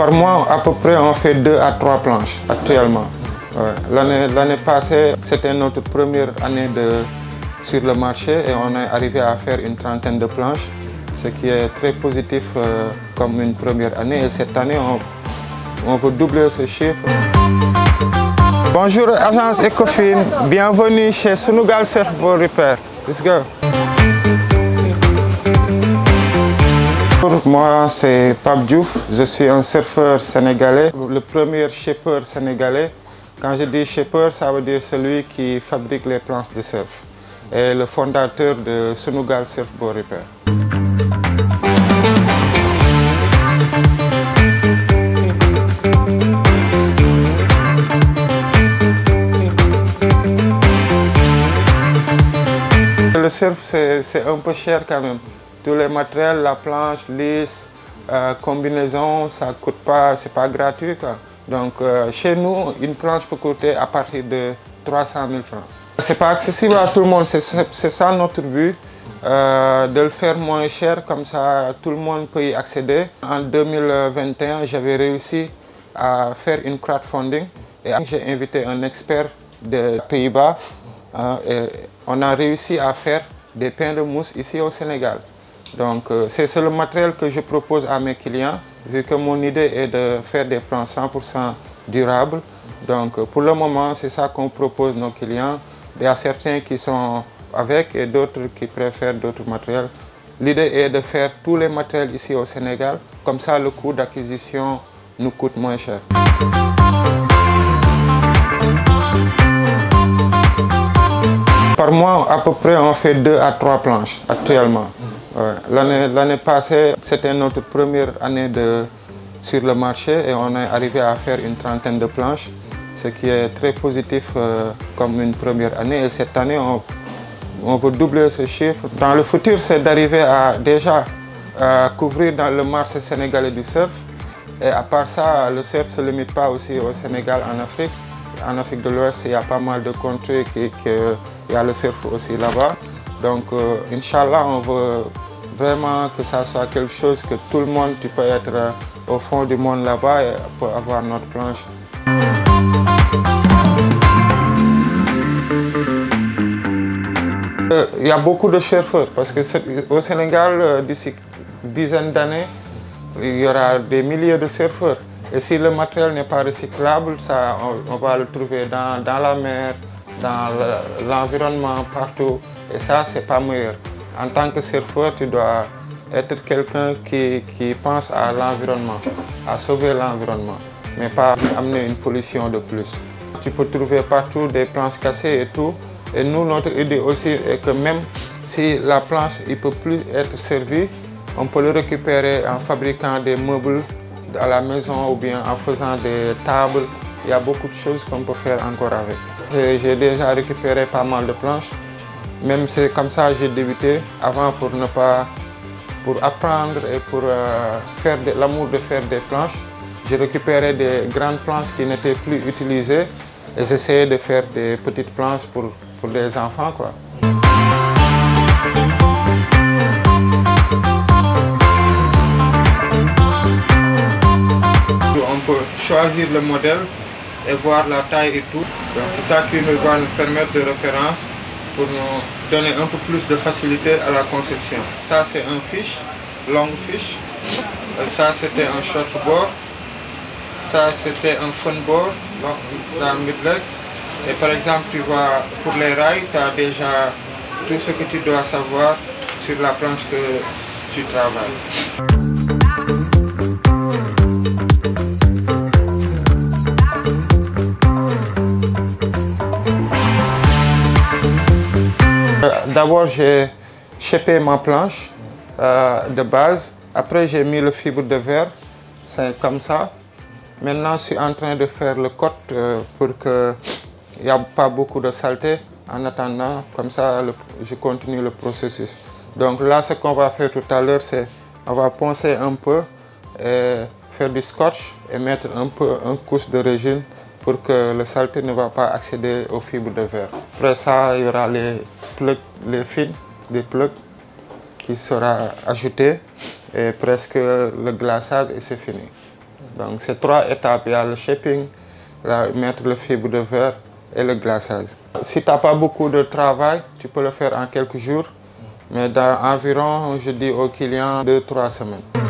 Par mois, à peu près, on fait 2 à 3 planches actuellement. Ouais. L'année passée, c'était notre première année sur le marché et on est arrivé à faire une trentaine de planches, ce qui est très positif comme une première année. Et cette année, on veut doubler ce chiffre. Bonjour agence Ecofin, bienvenue chez Sunugal Surfboard Repair. Let's go. Moi, c'est Pape Diouf, je suis un surfeur sénégalais, le premier shipper sénégalais. Quand je dis shipper, ça veut dire celui qui fabrique les planches de surf et le fondateur de Sunugal Surfboard Repair. Le surf, c'est un peu cher quand même. Tous les matériels, la planche, lisse, combinaison, ça ne coûte pas, c'est pas gratuit, quoi. Donc chez nous, une planche peut coûter à partir de 300 000 francs. C'est pas accessible à tout le monde, c'est ça notre but, de le faire moins cher, comme ça tout le monde peut y accéder. En 2021, j'avais réussi à faire une crowdfunding et j'ai invité un expert des Pays-Bas. Et on a réussi à faire des pains de mousse ici au Sénégal. Donc c'est le matériel que je propose à mes clients, vu que mon idée est de faire des planches 100% durables. Donc pour le moment, c'est ça qu'on propose nos clients. Il y a certains qui sont avec et d'autres qui préfèrent d'autres matériels. L'idée est de faire tous les matériels ici au Sénégal, comme ça le coût d'acquisition nous coûte moins cher. Par mois, à peu près, on fait 2 à 3 planches actuellement. Ouais. L'année passée, c'était notre première année sur le marché et on est arrivé à faire une trentaine de planches, ce qui est très positif comme une première année. Et cette année, on veut doubler ce chiffre. Dans le futur, c'est d'arriver à déjà couvrir dans le marché sénégalais du surf. Et à part ça, le surf ne se limite pas aussi au Sénégal, en Afrique. En Afrique de l'Ouest, il y a pas mal de contrées il y a le surf aussi là-bas. Donc, Inch'Allah, on veut vraiment que ça soit quelque chose que tout le monde, tu peux être au fond du monde là-bas et peut avoir notre planche. Il y a beaucoup de surfeurs parce que au Sénégal, d'ici une dizaine d'années, il y aura des milliers de surfeurs. Et si le matériel n'est pas recyclable, on va le trouver dans la mer, dans l'environnement, partout. Et ça, c'est pas meilleur. En tant que surfeur, tu dois être quelqu'un qui pense à l'environnement, à sauver l'environnement, mais pas amener une pollution de plus. Tu peux trouver partout des planches cassées et tout. Et nous, notre idée aussi est que même si la planche ne peut plus être servie, on peut le récupérer en fabriquant des meubles à la maison ou bien en faisant des tables. Il y a beaucoup de choses qu'on peut faire encore avec. J'ai déjà récupéré pas mal de planches. Même c'est comme ça que j'ai débuté avant pour apprendre et pour faire l'amour de faire des planches. J'ai récupéré des grandes planches qui n'étaient plus utilisées et j'essayais de faire des petites planches pour les enfants, quoi. On peut choisir le modèle et voir la taille et tout. Donc c'est ça qui va nous permettre de référence pour nous donner un peu plus de facilité à la conception. Ça c'est un fish, long fish. Ça c'était un shortboard. Ça c'était un funboard, la mid-leg. Et par exemple, tu vois, pour les rails, tu as déjà tout ce que tu dois savoir sur la planche que tu travailles. D'abord, j'ai shapé ma planche de base. Après, j'ai mis le fibre de verre. C'est comme ça. Maintenant, je suis en train de faire le cote pour qu'il n'y ait pas beaucoup de saleté. En attendant, comme ça, je continue le processus. Donc là, ce qu'on va faire tout à l'heure, c'est on va poncer un peu, et faire du scotch et mettre un peu une couche de résine pour que le saleté ne va pas accéder aux fibres de verre. Après ça, il y aura les plugs, les fils des plugs qui sera ajouté et presque le glaçage et c'est fini. Donc c'est 3 étapes, il y a le shaping, mettre le fibre de verre et le glaçage. Si tu n'as pas beaucoup de travail, tu peux le faire en quelques jours, mais dans environ, je dis aux clients, 2-3 semaines.